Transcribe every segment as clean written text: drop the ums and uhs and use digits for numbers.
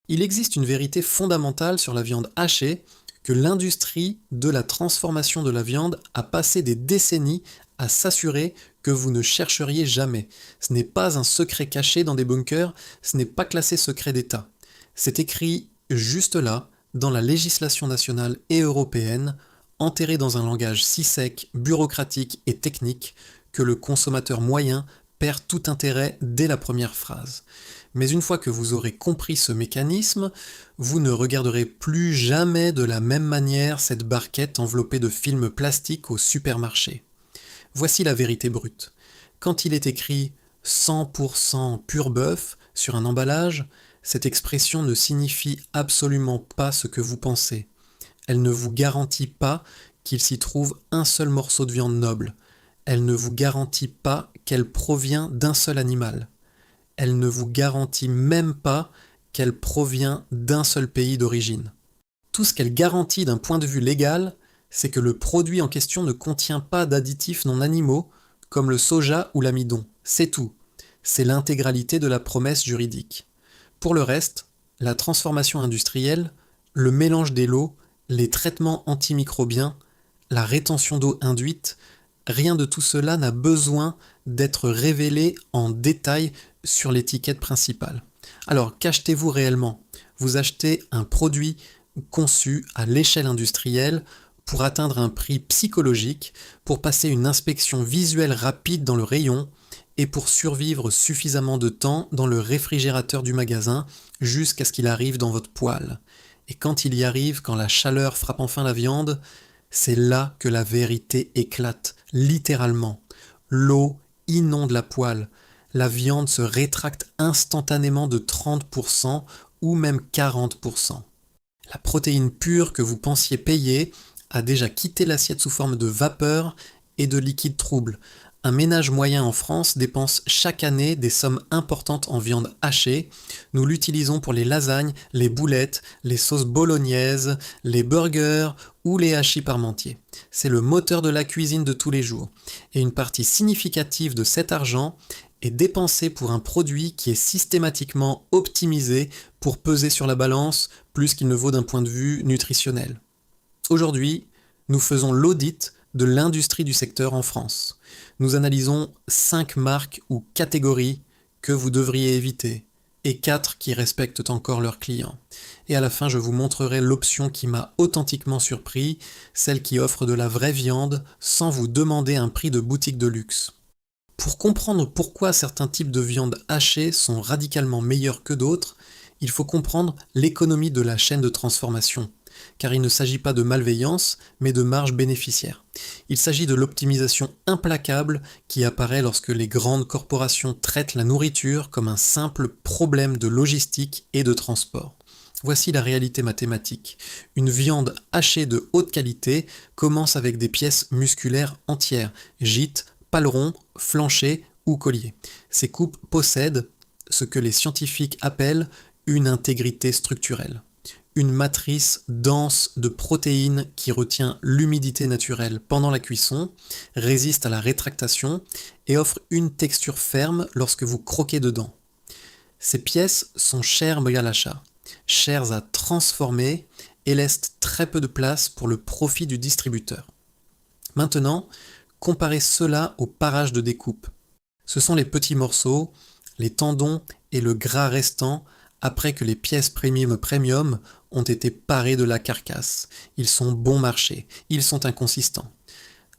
Il existe une vérité fondamentale sur la viande hachée que l'industrie de la transformation de la viande a passé des décennies à s'assurer que vous ne chercheriez jamais. Ce n'est pas un secret caché dans des bunkers, ce n'est pas classé secret d'État. C'est écrit juste là, dans la législation nationale et européenne, enterré dans un langage si sec, bureaucratique et technique que le consommateur moyen perd tout intérêt dès la première phrase. Mais une fois que vous aurez compris ce mécanisme, vous ne regarderez plus jamais de la même manière cette barquette enveloppée de films plastiques au supermarché. Voici la vérité brute. Quand il est écrit 100% pur bœuf sur un emballage, cette expression ne signifie absolument pas ce que vous pensez. Elle ne vous garantit pas qu'il s'y trouve un seul morceau de viande noble. Elle ne vous garantit pas qu'elle provient d'un seul animal. Elle ne vous garantit même pas qu'elle provient d'un seul pays d'origine. Tout ce qu'elle garantit d'un point de vue légal, c'est que le produit en question ne contient pas d'additifs non animaux, comme le soja ou l'amidon. C'est tout. C'est l'intégralité de la promesse juridique. Pour le reste, la transformation industrielle, le mélange des lots, les traitements antimicrobiens, la rétention d'eau induite, rien de tout cela n'a besoin d'être révélé en détail sur l'étiquette principale. Alors, qu'achetez-vous réellement? Vous achetez un produit conçu à l'échelle industrielle pour atteindre un prix psychologique, pour passer une inspection visuelle rapide dans le rayon et pour survivre suffisamment de temps dans le réfrigérateur du magasin jusqu'à ce qu'il arrive dans votre poêle. Et quand il y arrive, quand la chaleur frappe enfin la viande, c'est là que la vérité éclate, littéralement. L'eau inonde la poêle. La viande se rétracte instantanément de 30% ou même 40%. La protéine pure que vous pensiez payer a déjà quitté l'assiette sous forme de vapeur et de liquide trouble. Un ménage moyen en France dépense chaque année des sommes importantes en viande hachée. Nous l'utilisons pour les lasagnes, les boulettes, les sauces bolognaises, les burgers ou les hachis parmentiers. C'est le moteur de la cuisine de tous les jours. Et une partie significative de cet argent est dépensée pour un produit qui est systématiquement optimisé pour peser sur la balance plus qu'il ne vaut d'un point de vue nutritionnel. Aujourd'hui, nous faisons l'audit de l'industrie du secteur en France. Nous analysons 5 marques ou catégories que vous devriez éviter et 4 qui respectent encore leurs clients. Et à la fin, je vous montrerai l'option qui m'a authentiquement surpris, celle qui offre de la vraie viande sans vous demander un prix de boutique de luxe. Pour comprendre pourquoi certains types de viande hachée sont radicalement meilleurs que d'autres, il faut comprendre l'économie de la chaîne de transformation. Car il ne s'agit pas de malveillance, mais de marge bénéficiaire. Il s'agit de l'optimisation implacable qui apparaît lorsque les grandes corporations traitent la nourriture comme un simple problème de logistique et de transport. Voici la réalité mathématique. Une viande hachée de haute qualité commence avec des pièces musculaires entières, gîtes, palerons, flanchers ou colliers. Ces coupes possèdent ce que les scientifiques appellent une intégrité structurelle. Une matrice dense de protéines qui retient l'humidité naturelle pendant la cuisson, résiste à la rétractation et offre une texture ferme lorsque vous croquez dedans. Ces pièces sont chères à l'achat, chères à transformer et laissent très peu de place pour le profit du distributeur. Maintenant, comparez cela au parage de découpe. Ce sont les petits morceaux, les tendons et le gras restant après que les pièces premium ont été parées de la carcasse. Ils sont bon marché, ils sont inconsistants.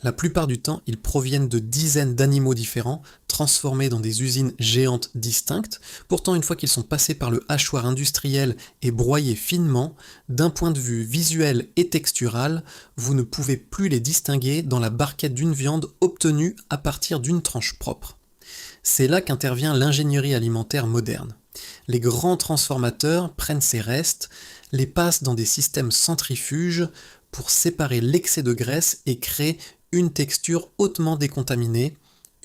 La plupart du temps, ils proviennent de dizaines d'animaux différents, transformés dans des usines géantes distinctes. Pourtant, une fois qu'ils sont passés par le hachoir industriel et broyés finement, d'un point de vue visuel et textural, vous ne pouvez plus les distinguer dans la barquette d'une viande obtenue à partir d'une tranche propre. C'est là qu'intervient l'ingénierie alimentaire moderne. Les grands transformateurs prennent ces restes, les passent dans des systèmes centrifuges pour séparer l'excès de graisse et créer une texture hautement décontaminée,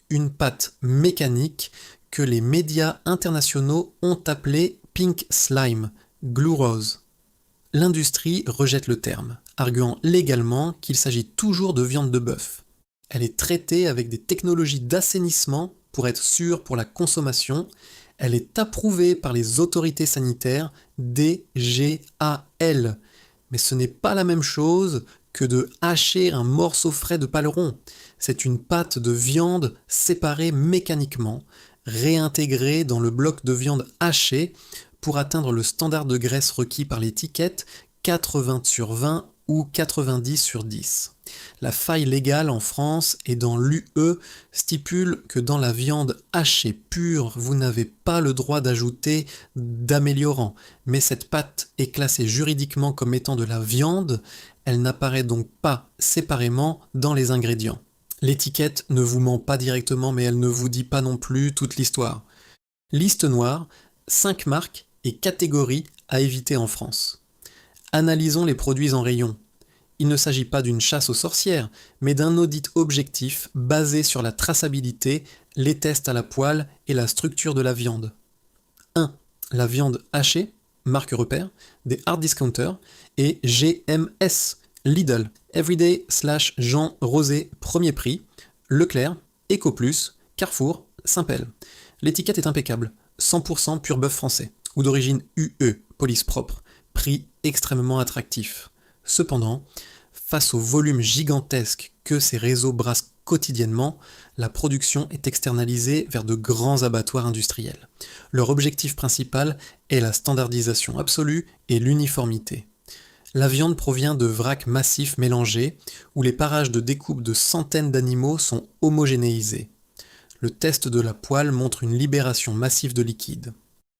une pâte mécanique que les médias internationaux ont appelée pink slime, glue rose. L'industrie rejette le terme, arguant légalement qu'il s'agit toujours de viande de bœuf. Elle est traitée avec des technologies d'assainissement pour être sûre pour la consommation. Elle est approuvée par les autorités sanitaires DGAL. Mais ce n'est pas la même chose que de hacher un morceau frais de paleron. C'est une pâte de viande séparée mécaniquement, réintégrée dans le bloc de viande hachée pour atteindre le standard de graisse requis par l'étiquette 80/20 ou 90/10. La faille légale en France et dans l'UE stipule que dans la viande hachée pure, vous n'avez pas le droit d'ajouter d'améliorant, mais cette pâte est classée juridiquement comme étant de la viande, elle n'apparaît donc pas séparément dans les ingrédients. L'étiquette ne vous ment pas directement, mais elle ne vous dit pas non plus toute l'histoire. Liste noire, 5 marques et catégories à éviter en France. Analysons les produits en rayon. Il ne s'agit pas d'une chasse aux sorcières, mais d'un audit objectif basé sur la traçabilité, les tests à la poêle et la structure de la viande. 1. La viande hachée, marque repère, des hard discounters, et GMS, Lidl, Everyday/Jean Rosé, premier prix, Leclerc, EcoPlus, Carrefour, Saint-Pel. L'étiquette est impeccable, 100% pur bœuf français, ou d'origine UE, police propre, prix extrêmement attractif. Cependant, face au volume gigantesque que ces réseaux brassent quotidiennement, la production est externalisée vers de grands abattoirs industriels. Leur objectif principal est la standardisation absolue et l'uniformité. La viande provient de vracs massifs mélangés, où les parages de découpe de centaines d'animaux sont homogénéisés. Le test de la poêle montre une libération massive de liquide.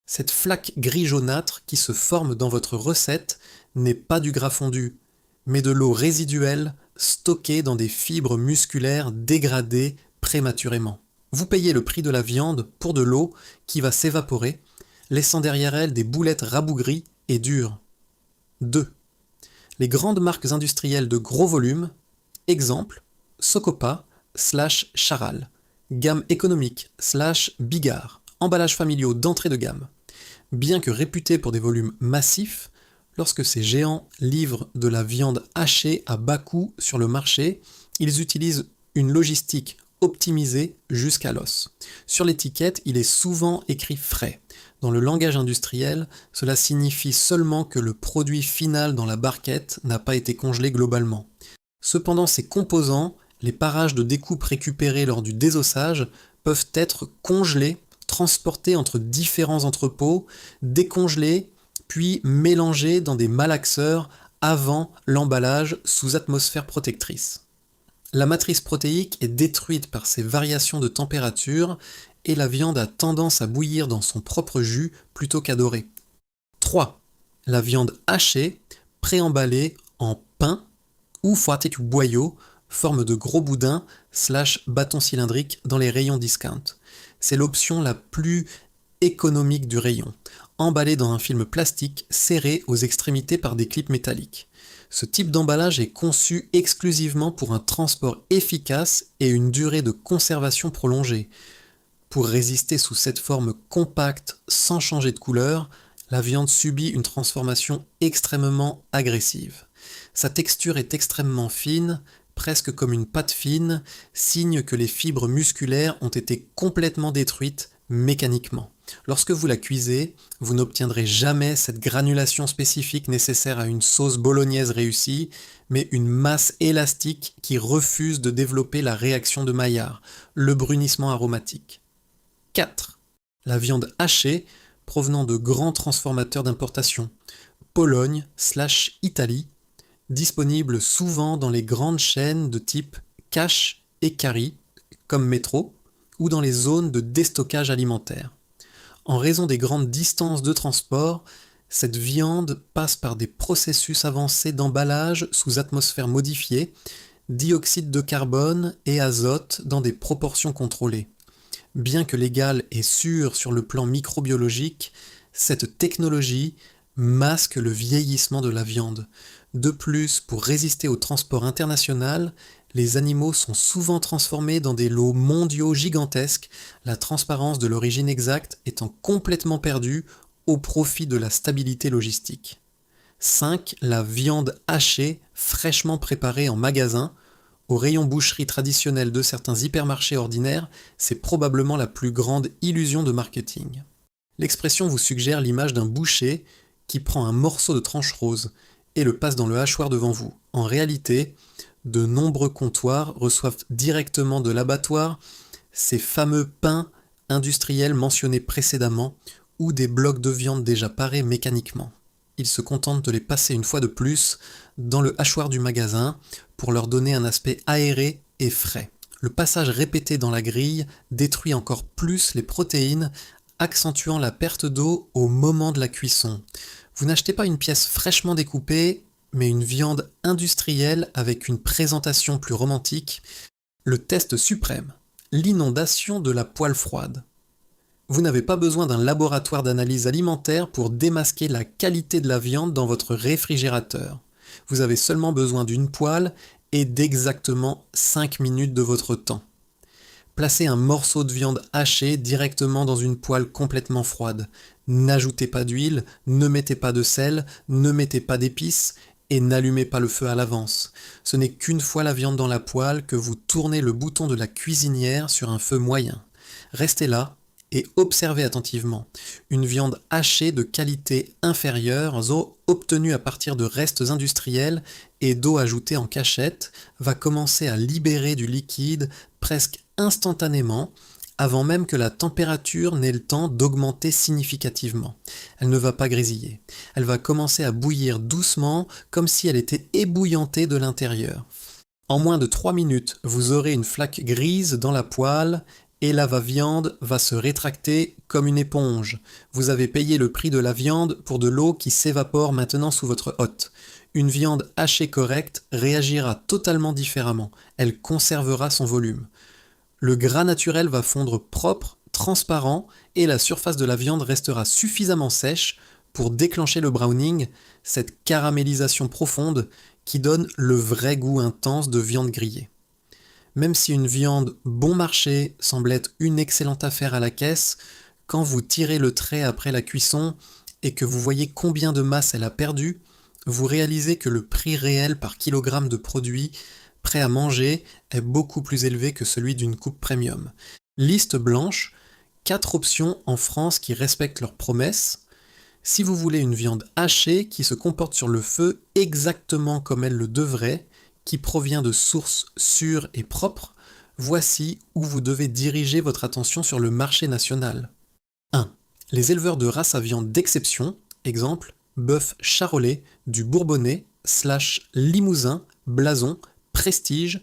Cette flaque gris jaunâtre qui se forme dans votre recette n'est pas du gras fondu, mais de l'eau résiduelle stockée dans des fibres musculaires dégradées prématurément. Vous payez le prix de la viande pour de l'eau qui va s'évaporer, laissant derrière elle des boulettes rabougries et dures. 2. Les grandes marques industrielles de gros volume, exemple Socopa/Charal, gamme économique/Bigard, emballages familiaux d'entrée de gamme. Bien que réputés pour des volumes massifs, lorsque ces géants livrent de la viande hachée à bas coût sur le marché, ils utilisent une logistique optimisée jusqu'à l'os. Sur l'étiquette, il est souvent écrit frais. Dans le langage industriel, cela signifie seulement que le produit final dans la barquette n'a pas été congelé globalement. Cependant, ces composants, les parages de découpe récupérés lors du désossage, peuvent être congelés, transportés entre différents entrepôts, décongelés, puis mélangés dans des malaxeurs avant l'emballage sous atmosphère protectrice. La matrice protéique est détruite par ces variations de température et la viande a tendance à bouillir dans son propre jus plutôt qu'à dorer. 3. La viande hachée, préemballée en pain ou fouettée du boyau, forme de gros boudin/bâton cylindrique dans les rayons discount. C'est l'option la plus économique du rayon, emballé dans un film plastique serré aux extrémités par des clips métalliques. Ce type d'emballage est conçu exclusivement pour un transport efficace et une durée de conservation prolongée. Pour résister sous cette forme compacte sans changer de couleur, la viande subit une transformation extrêmement agressive. Sa texture est extrêmement fine, presque comme une pâte fine, signe que les fibres musculaires ont été complètement détruites mécaniquement. Lorsque vous la cuisez, vous n'obtiendrez jamais cette granulation spécifique nécessaire à une sauce bolognaise réussie, mais une masse élastique qui refuse de développer la réaction de Maillard, le brunissement aromatique. 4. La viande hachée provenant de grands transformateurs d'importation, Pologne/Italie, disponible souvent dans les grandes chaînes de type Cash et Carry, comme Métro, ou dans les zones de déstockage alimentaire. En raison des grandes distances de transport, cette viande passe par des processus avancés d'emballage sous atmosphère modifiée, dioxyde de carbone et azote dans des proportions contrôlées. Bien que légale et sûre sur le plan microbiologique, cette technologie masque le vieillissement de la viande. De plus, pour résister au transport international, les animaux sont souvent transformés dans des lots mondiaux gigantesques, la transparence de l'origine exacte étant complètement perdue au profit de la stabilité logistique. 5. La viande hachée, fraîchement préparée en magasin. Au rayon boucherie traditionnel de certains hypermarchés ordinaires, c'est probablement la plus grande illusion de marketing. L'expression vous suggère l'image d'un boucher qui prend un morceau de tranche rose et le passe dans le hachoir devant vous. En réalité, de nombreux comptoirs reçoivent directement de l'abattoir ces fameux pains industriels mentionnés précédemment ou des blocs de viande déjà parés mécaniquement. Ils se contentent de les passer une fois de plus dans le hachoir du magasin pour leur donner un aspect aéré et frais. Le passage répété dans la grille détruit encore plus les protéines, accentuant la perte d'eau au moment de la cuisson. Vous n'achetez pas une pièce fraîchement découpée, mais une viande industrielle avec une présentation plus romantique. Le test suprême, l'inondation de la poêle froide. Vous n'avez pas besoin d'un laboratoire d'analyse alimentaire pour démasquer la qualité de la viande dans votre réfrigérateur. Vous avez seulement besoin d'une poêle et d'exactement 5 minutes de votre temps. Placez un morceau de viande hachée directement dans une poêle complètement froide. N'ajoutez pas d'huile, ne mettez pas de sel, ne mettez pas d'épices et n'allumez pas le feu à l'avance. Ce n'est qu'une fois la viande dans la poêle que vous tournez le bouton de la cuisinière sur un feu moyen. Restez là et observez attentivement. Une viande hachée de qualité inférieure, obtenue à partir de restes industriels et d'eau ajoutée en cachette, va commencer à libérer du liquide presque instantanément, avant même que la température n'ait le temps d'augmenter significativement. Elle ne va pas grésiller. Elle va commencer à bouillir doucement, comme si elle était ébouillantée de l'intérieur. En moins de 3 minutes, vous aurez une flaque grise dans la poêle et la viande va se rétracter comme une éponge. Vous avez payé le prix de la viande pour de l'eau qui s'évapore maintenant sous votre hotte. Une viande hachée correcte réagira totalement différemment. Elle conservera son volume. Le gras naturel va fondre propre, transparent, et la surface de la viande restera suffisamment sèche pour déclencher le browning, cette caramélisation profonde qui donne le vrai goût intense de viande grillée. Même si une viande bon marché semble être une excellente affaire à la caisse, quand vous tirez le trait après la cuisson et que vous voyez combien de masse elle a perdu, vous réalisez que le prix réel par kilogramme de produit prêt à manger est beaucoup plus élevé que celui d'une coupe premium. Liste blanche, 4 options en France qui respectent leurs promesses. Si vous voulez une viande hachée qui se comporte sur le feu exactement comme elle le devrait, qui provient de sources sûres et propres, voici où vous devez diriger votre attention sur le marché national. 1. Les éleveurs de races à viande d'exception, exemple, bœuf charolais, du bourbonnais, limousin, blason, prestige,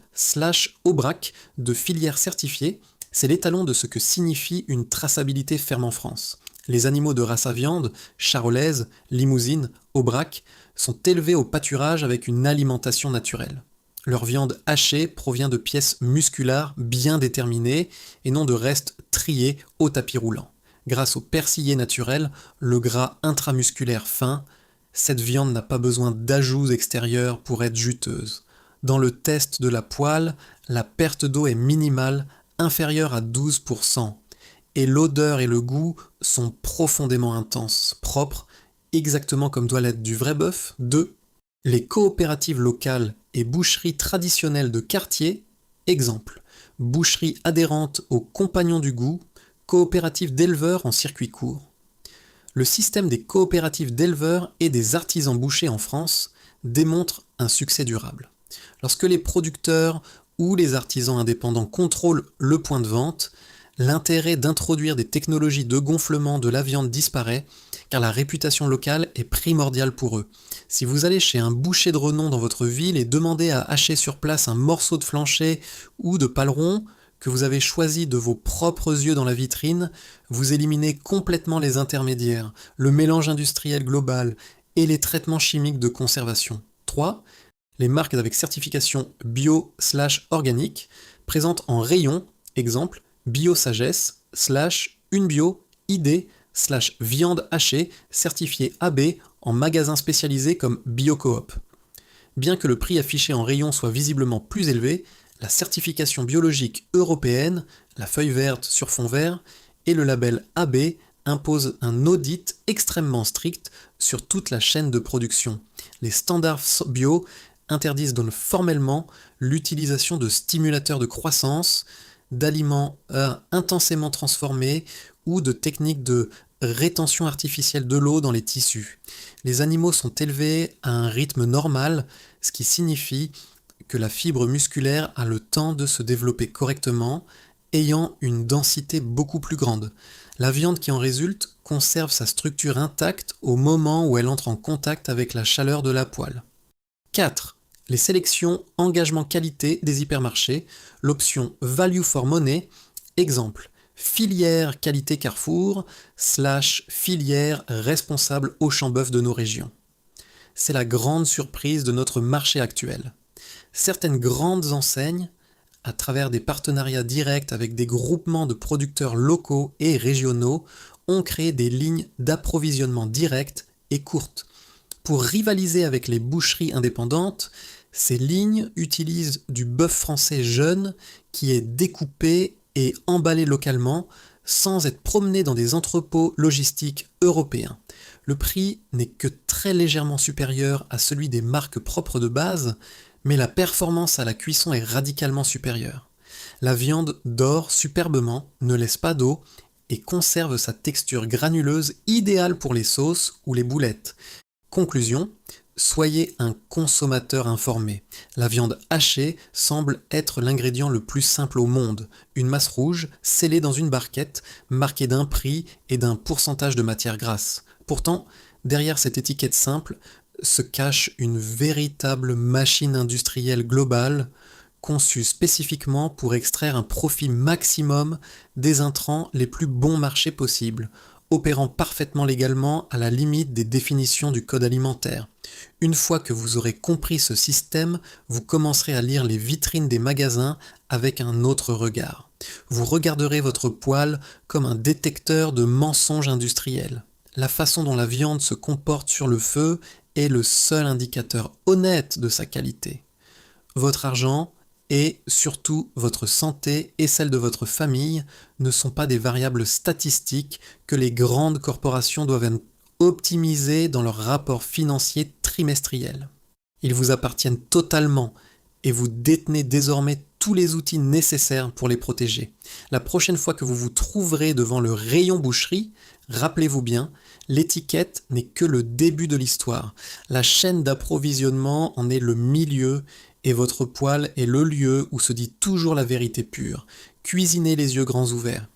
aubrac, de filière certifiée, c'est l'étalon de ce que signifie une traçabilité ferme en France. Les animaux de race à viande, charolaise, limousine, aubrac, sont élevés au pâturage avec une alimentation naturelle. Leur viande hachée provient de pièces musculaires bien déterminées et non de restes triés au tapis roulant. Grâce au persillé naturel, le gras intramusculaire fin, cette viande n'a pas besoin d'ajouts extérieurs pour être juteuse. Dans le test de la poêle, la perte d'eau est minimale, inférieure à 12%, et l'odeur et le goût sont profondément intenses, propres, exactement comme doit l'être du vrai bœuf. 2. Les coopératives locales et boucheries traditionnelles de quartier, exemple, boucherie adhérente aux Compagnons du Goût, coopérative d'éleveurs en circuit court. Le système des coopératives d'éleveurs et des artisans bouchers en France démontre un succès durable. Lorsque les producteurs ou les artisans indépendants contrôlent le point de vente, l'intérêt d'introduire des technologies de gonflement de la viande disparaît, car la réputation locale est primordiale pour eux. Si vous allez chez un boucher de renom dans votre ville et demandez à hacher sur place un morceau de flancher ou de paleron que vous avez choisi de vos propres yeux dans la vitrine, vous éliminez complètement les intermédiaires, le mélange industriel global et les traitements chimiques de conservation. 3. Les marques avec certification bio/organique présentent en rayon, exemple, Biosagesse / une bio ID / viande hachée certifiée AB en magasin spécialisé comme Biocoop. Bien que le prix affiché en rayon soit visiblement plus élevé, la certification biologique européenne, la feuille verte sur fond vert et le label AB imposent un audit extrêmement strict sur toute la chaîne de production. Les standards bio interdisent donc formellement l'utilisation de stimulateurs de croissance, d'aliments intensément transformés ou de techniques de rétention artificielle de l'eau dans les tissus. Les animaux sont élevés à un rythme normal, ce qui signifie que la fibre musculaire a le temps de se développer correctement, ayant une densité beaucoup plus grande. La viande qui en résulte conserve sa structure intacte au moment où elle entre en contact avec la chaleur de la poêle. 4. Les sélections engagement qualité des hypermarchés, l'option Value for Money, exemple filière qualité Carrefour / filière responsable Auchan-Boeuf de nos régions. C'est la grande surprise de notre marché actuel. Certaines grandes enseignes, à travers des partenariats directs avec des groupements de producteurs locaux et régionaux, ont créé des lignes d'approvisionnement directes et courtes. Pour rivaliser avec les boucheries indépendantes, ces lignes utilisent du bœuf français jeune qui est découpé et emballé localement sans être promené dans des entrepôts logistiques européens. Le prix n'est que très légèrement supérieur à celui des marques propres de base, mais la performance à la cuisson est radicalement supérieure. La viande dort superbement, ne laisse pas d'eau et conserve sa texture granuleuse idéale pour les sauces ou les boulettes. Conclusion, soyez un consommateur informé. La viande hachée semble être l'ingrédient le plus simple au monde. Une masse rouge, scellée dans une barquette, marquée d'un prix et d'un pourcentage de matière grasse. Pourtant, derrière cette étiquette simple, se cache une véritable machine industrielle globale, conçue spécifiquement pour extraire un profit maximum des intrants les plus bons marchés possibles, opérant parfaitement légalement à la limite des définitions du code alimentaire. Une fois que vous aurez compris ce système, vous commencerez à lire les vitrines des magasins avec un autre regard. Vous regarderez votre poêle comme un détecteur de mensonges industriels. La façon dont la viande se comporte sur le feu est le seul indicateur honnête de sa qualité. Votre argent et surtout votre santé et celle de votre famille ne sont pas des variables statistiques que les grandes corporations doivent optimiser dans leurs rapports financiers trimestriels. Ils vous appartiennent totalement et vous détenez désormais tous les outils nécessaires pour les protéger. La prochaine fois que vous vous trouverez devant le rayon boucherie, rappelez-vous bien, l'étiquette n'est que le début de l'histoire. La chaîne d'approvisionnement en est le milieu et votre poêle est le lieu où se dit toujours la vérité pure. Cuisinez les yeux grands ouverts.